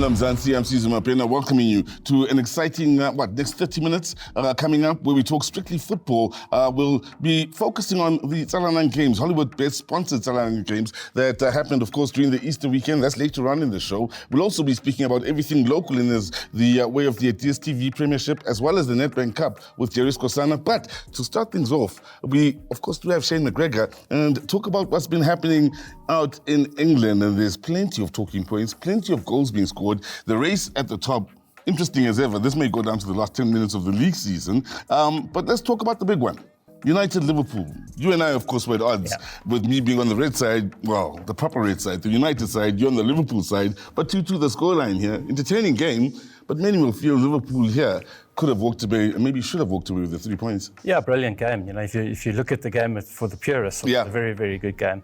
Mzansi, I'm Caesar Mapena, welcoming you to an exciting, next 30 minutes coming up where we talk strictly football. We'll be focusing on the Tsalanang Games, Hollywood-based sponsored Tsalanang Games that happened, of course, during the Easter weekend. That's later on in the show. We'll also be speaking about everything local in the way of the DStv Premiership as well as the Nedbank Cup with Jerry Skosana. But to start things off, we, of course, do have Shane Mcgregor and talk about what's been happening out in England. And there's plenty of talking points, plenty of goals being scored. The race at the top, interesting as ever. This may go down to the last 10 minutes of the league season. But let's talk about the big one. United, Liverpool. You and I, of course, were at odds with me being on the red side, well, the proper red side, the United side, you're on the Liverpool side, but 2-2 the scoreline here. Entertaining game, but many will feel Liverpool here could have walked away, and maybe should have walked away with the 3 points. Yeah, brilliant game. You know, if you look at the game for the purists, it's a very, very good game.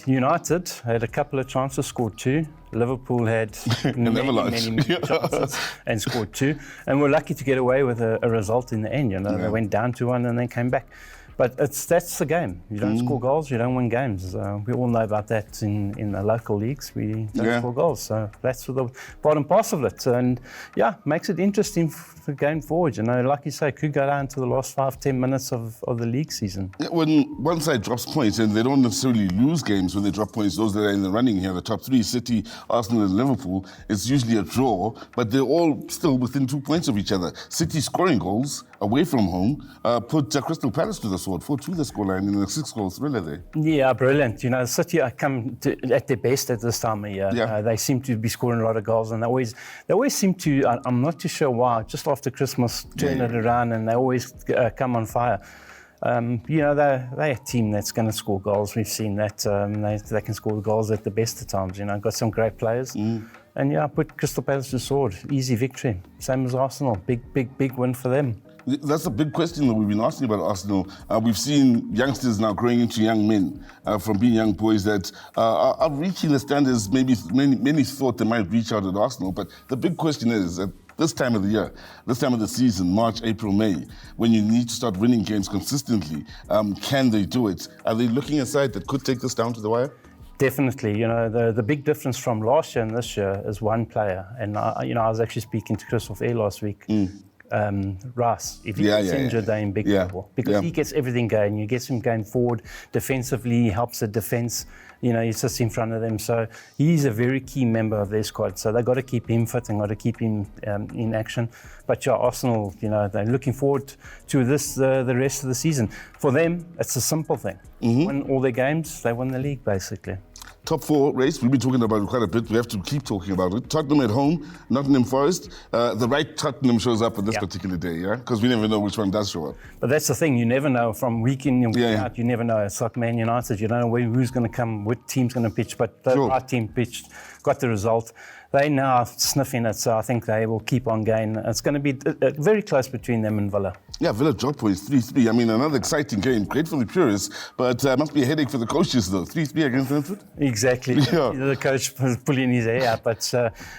United had a couple of chances, scored 2. Liverpool had many chances and scored 2. And we're lucky to get away with a result in the end. You know, they went down 2-1 and then came back. But that's the game. You don't score goals, you don't win games. We all know about that in the local leagues. We don't score goals. So that's the part and parcel of it. And makes it interesting for going forward. You know, like you say, could go down to the last 5-10 minutes of the league season. When one side drops points, and they don't necessarily lose games when they drop points, those that are in the running here, the top 3, City, Arsenal and Liverpool, it's usually a draw, but they're all still within 2 points of each other. City scoring goals away from home put Crystal Palace to the sword, 4-2 the scoreline in a 6-goal thriller there. Yeah, brilliant. You know, City come at their best at this time of year. They seem to be scoring a lot of goals, and they always seem to, I'm not too sure why, just after Christmas, turn it around, and they always come on fire. You know, they're a team that's going to score goals. We've seen that. They can score goals at the best of times. You know, got some great players. And put Crystal Palace to the sword. Easy victory. Same as Arsenal. Big win for them. That's a big question that we've been asking about Arsenal. We've seen youngsters now growing into young men from being young boys that are reaching the standards maybe many thought they might reach out at Arsenal. But the big question is, at this time of the year, this time of the season, March, April, May, when you need to start winning games consistently, can they do it? Are they looking at a side that could take this down to the wire? Definitely. You know, the big difference from last year and this year is one player. And, I was actually speaking to Christoph Air last week. Rice, if he gets injured, they're in big trouble because he gets everything going. You get him going forward defensively, he helps the defence. You know, he sits in front of them, so he's a very key member of their squad. So they've got to keep him fit and got to keep him in action. But Arsenal, you know, they're looking forward to this the rest of the season. For them, it's a simple thing. Win all their games, they win the league basically. Top 4 race, we'll be talking about it quite a bit. We have to keep talking about it. Tottenham at home, Nottingham Forest. The right Tottenham shows up on this particular day, because we never know which one does show up. But that's the thing, you never know. From week in and week out, you never know. It's like Man United, you don't know who's going to come, what team's going to pitch, but the right team pitched, got the result. They now sniffing it, so I think they will keep on going. It's going to be very close between them and Villa. Yeah, Villa drop points, 3-3. I mean, another exciting game. Great for the purists, but must be a headache for the coaches, though. 3-3 against Brentford? Exactly. The coach was pulling his hair out. But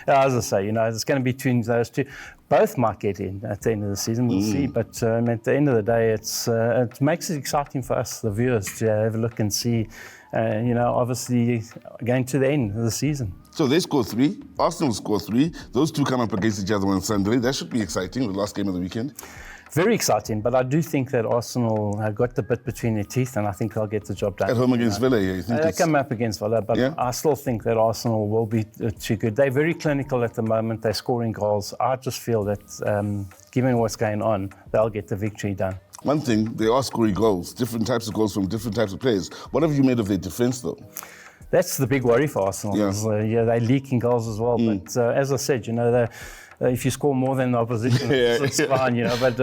as I say, you know, it's going to be between those two. Both might get in at the end of the season, we'll see. But at the end of the day, it makes it exciting for us, the viewers, to have a look and see, you know, obviously going to the end of the season. So they score 3, Arsenal score 3. Those two come up against each other on Sunday. That should be exciting, the last game of the weekend. Very exciting, but I do think that Arsenal have got the bit between their teeth, and I think they'll get the job done. At home against Villa, you think they come up against Villa, but I still think that Arsenal will be too good. They're very clinical at the moment. They're scoring goals. I just feel that, given what's going on, they'll get the victory done. One thing, they are scoring goals, different types of goals from different types of players. What have you made of their defence, though? That's the big worry for Arsenal. They're leaking goals as well. But as I said, you know, if you score more than the opposition, it's fine, you know. But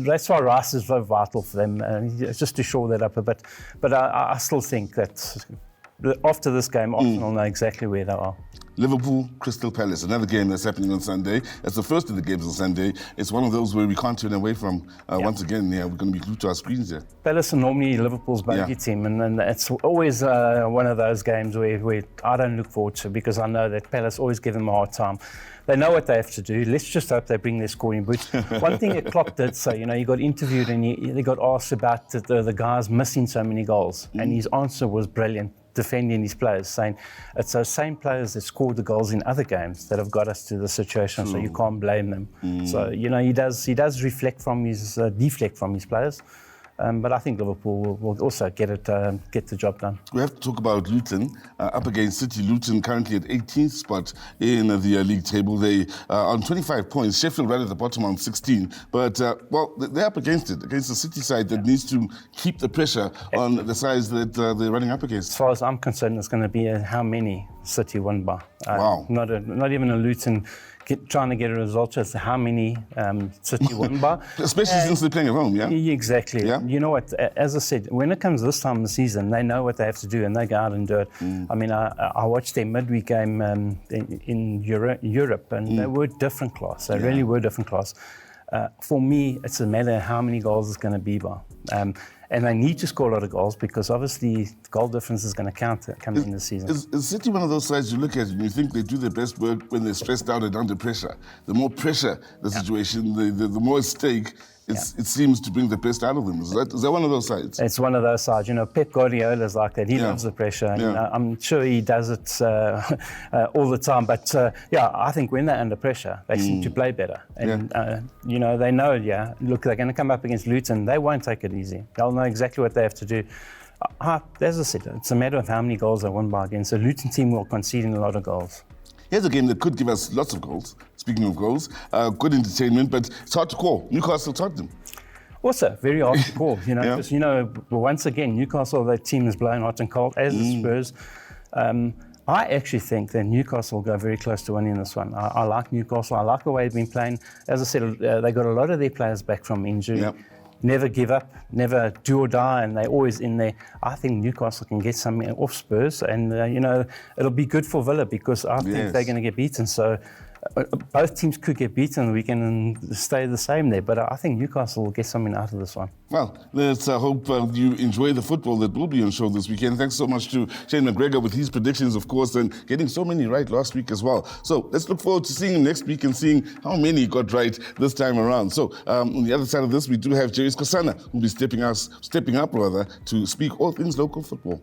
that's why Rice is so vital for them, just to shore that up a bit. But I still think that after this game, Arsenal know exactly where they are. Liverpool, Crystal Palace, another game that's happening on Sunday. It's the first of the games on Sunday. It's one of those where we can't turn away from. Once again, we're going to be glued to our screens here. Palace are normally Liverpool's bogey team, and it's always one of those games where I don't look forward to, because I know that Palace always give them a hard time. They know what they have to do. Let's just hope they bring their scoring boots. One thing that Klopp did, so, you know, he got interviewed and he got asked about the guys missing so many goals, and his answer was brilliant. defending his players, saying it's those same players that scored the goals in other games that have got us to the situation. So you can't blame them. So he does deflect from his players. But I think Liverpool will also get the job done. We have to talk about Luton, up against City. Luton currently at 18th spot in the league table. They are on 25 points. Sheffield right at the bottom on 16. But, they're up against the City side that needs to keep the pressure on the sides that they're running up against. As far as I'm concerned, it's going to be how many City won by. Wow. Not even a Luton trying to get a result, just how many City won by. Especially since they're playing at home, yeah? Exactly. Yeah? You know what, as I said, when it comes this time of the season, they know what they have to do and they go out and do it. I mean, I watched their midweek game in Europe and they were different class. They really were different class. For me, it's a matter of how many goals it's going to be by. And they need to score a lot of goals because obviously the goal difference is going to count coming in the season. Is City one of those sides you look at and you think they do their best work when they're stressed out and under pressure? The more pressure the situation, the more at stake, it seems to bring the best out of them. Is that one of those sides? It's one of those sides. You know, Pep Guardiola's like that. He loves the pressure. And, I'm sure he does it all the time. But I think when they're under pressure, they seem to play better. And, they know, look, they're going to come up against Luton. They won't take it easy. They'll know exactly what they have to do. As I said, it's a matter of how many goals they win by against. The Luton team will concede a lot of goals. Here's a game that could give us lots of goals. Speaking of goals, good entertainment, but it's hard to call. Newcastle Tottenham. Also, very hard to call, because, once again, Newcastle, that team is blowing hot and cold, as is Spurs. I actually think that Newcastle will go very close to winning this one. I like Newcastle. I like the way they've been playing. As I said, they got a lot of their players back from injury. Yep. Never give up, never do or die, and they're always in there. I think Newcastle can get something off Spurs, and it'll be good for Villa because I think they're going to get beaten. So both teams could get beaten on the weekend and stay the same there, but I think Newcastle will get something out of this one. Well, let's hope you enjoy the football that will be on show this weekend. Thanks so much to Shane Mcgregor with his predictions, of course, and getting so many right last week as well. So let's look forward to seeing him next week and seeing how many he got right this time around. So on the other side of this, we do have Jerry Skosana, who will be stepping up to speak all things local football.